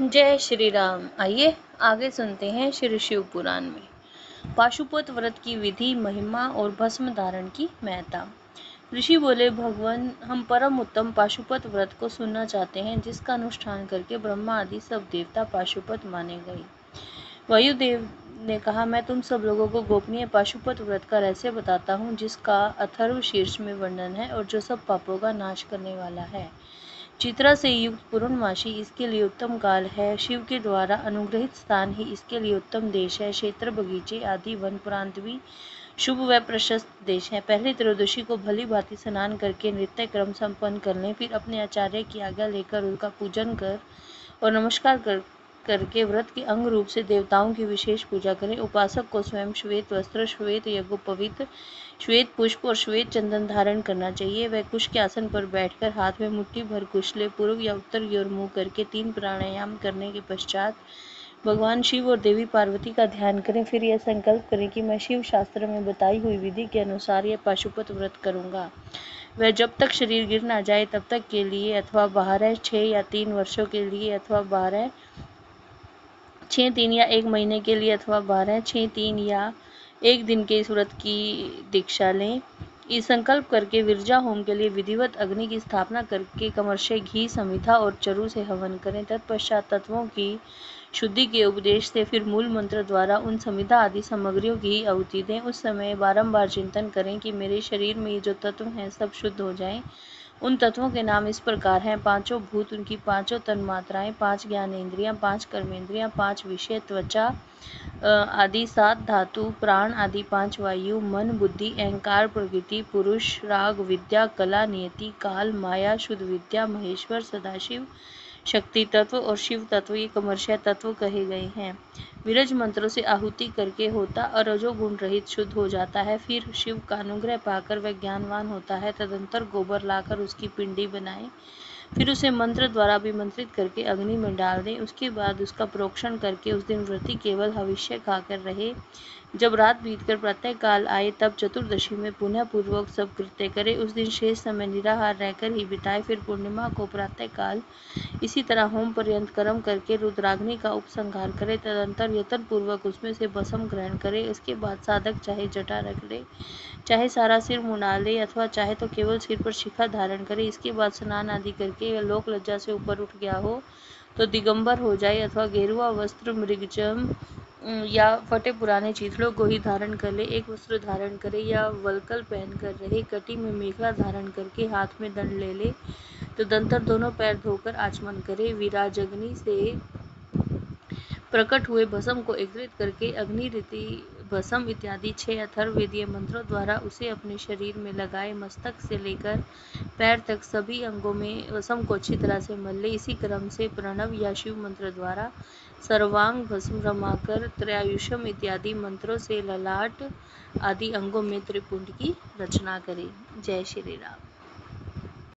जय श्री राम। आइए आगे सुनते हैं श्री शिव पुराण में पाशुपत व्रत की विधि, महिमा और भस्म धारण की महत्ता। ऋषि बोले, भगवान, हम परम उत्तम पाशुपत व्रत को सुनना चाहते हैं, जिसका अनुष्ठान करके ब्रह्मा आदि सब देवता पाशुपत माने गए। वायुदेव ने कहा, मैं तुम सब लोगों को गोपनीय पाशुपत व्रत का रहस्य बताता हूँ, जिसका अथर्व शीर्ष में वर्णन है और जो सब पापों का नाश करने वाला है। चित्रा से युक्त पूर्णमासी इसके लिए उत्तम काल है। शिव के द्वारा अनुग्रहित स्थान ही इसके लिए उत्तम देश है। क्षेत्र, बगीचे आदि वन प्रांत भी शुभ व प्रशस्त देश है। पहले त्रयोदशी को भली भांति स्नान करके नृत्य क्रम संपन्न कर लें, फिर अपने आचार्य की आज्ञा लेकर उनका पूजन कर और नमस्कार करके व्रत के अंग रूप से देवताओं की विशेष पूजा करें। उपासक को स्वयं श्वेत वस्त्र, श्वेत यज्ञोपवीत, श्वेत पुष्प और श्वेत चंदन धारण करना चाहिए। वह कुश के आसन पर बैठकर हाथ में मुट्ठी भर कुश ले पूर्व या उत्तर की ओर मुंह करके 3 प्राणायाम करने के पश्चात भगवान शिव और देवी पार्वती का ध्यान करें। फिर यह संकल्प करें कि मैं शिव शास्त्र में बताई हुई विधि के अनुसार यह पाशुपत व्रत करूंगा। वह जब तक शरीर गिर ना जाए तब तक के लिए, अथवा 12, 6 या 3 वर्षों के लिए, अथवा 12, 6, 3 या 1 महीने के लिए, अथवा 12, 6, 3 या 1 दिन के इस व्रत की दीक्षा लें। इस संकल्प करके विरजा होम के लिए विधिवत अग्नि की स्थापना करके कमर्शे घी, समिधा और चरु से हवन करें। तत्पश्चात तत्वों की शुद्धि के उपदेश से फिर मूल मंत्र द्वारा उन समिधा आदि सामग्रियों की आहुति दें। उस समय बारंबार चिंतन करें कि मेरे शरीर में ये जो तत्व हैं सब शुद्ध हो जाएं। उन तत्वों के नाम इस प्रकार हैं: 5 भूत, उनकी 5 तन्मात्राएं, 5 ज्ञानेन्द्रियां, 5 कर्मेंद्रियां, 5 विषय, त्वचा आदि 7 धातु, प्राण आदि 5 वायु, मन, बुद्धि, अहंकार, प्रकृति, पुरुष, राग, विद्या, कला, नियति, काल, माया, शुद्ध विद्या, महेश्वर, सदाशिव, शक्ति तत्व और शिव तत्व, ये कमर्शय तत्व कहे गए हैं। विरज मंत्रों से आहुति करके होता और रजोगुण रहित शुद्ध हो जाता है। फिर शिव का अनुग्रह पाकर वह ज्ञानवान होता है। तदंतर गोबर लाकर उसकी पिंडी बनाए, फिर उसे मंत्र द्वारा अभिमंत्रित करके अग्नि में डाल दें। उसके बाद उसका प्रोक्षण करके उस दिन व्रती केवल हविष्य खाकर रहे। जब रात बीतकर प्रातः काल आए तब चतुर्दशी में पुनः पूर्वक सब कृत्य करे। उस दिन शेष समय निराहार रहकर ही बिताए। फिर पूर्णिमा को प्रातः काल इसी तरह होम पर्यंत कर्म करके रुद्राग्नि का उपसंहार करे। तदंतर यतन पूर्वक उसमें से भस्म ग्रहण करे। इसके बाद साधक चाहे जटा रख ले, चाहे सारा सिर मुंडा ले, अथवा चाहे तो केवल सिर पर शिखा धारण करे। इसके बाद स्नान आदि करके लोक लज्जा से ऊपर उठ गया हो तो दिगंबर हो जाए, अथवा गेरुआ वस्त्र, मृगजम या फटे पुराने चीथड़ों को ही धारण कर ले। एक वस्त्र धारण करे या वल्कल पहन कर रहे। कटी में मेखला धारण करके हाथ में दंड ले ले। तदंतर दोनों पैर धोकर आचमन करे। विराजग्नि से प्रकट हुए भस्म को एकत्रित करके अग्नि रीति भस्म इत्यादि 6 अथर्ववेदीय मंत्रों द्वारा उसे अपने शरीर में लगाए। मस्तक से लेकर पैर तक सभी अंगों में भस्म को अच्छी तरह से मल ले। इसी क्रम से प्रणव या शिव मंत्र द्वारा सर्वांग भस्म रमाकर त्रयायुषम इत्यादि मंत्रों से ललाट आदि अंगों में त्रिपुंड की रचना करे। जय श्री राम।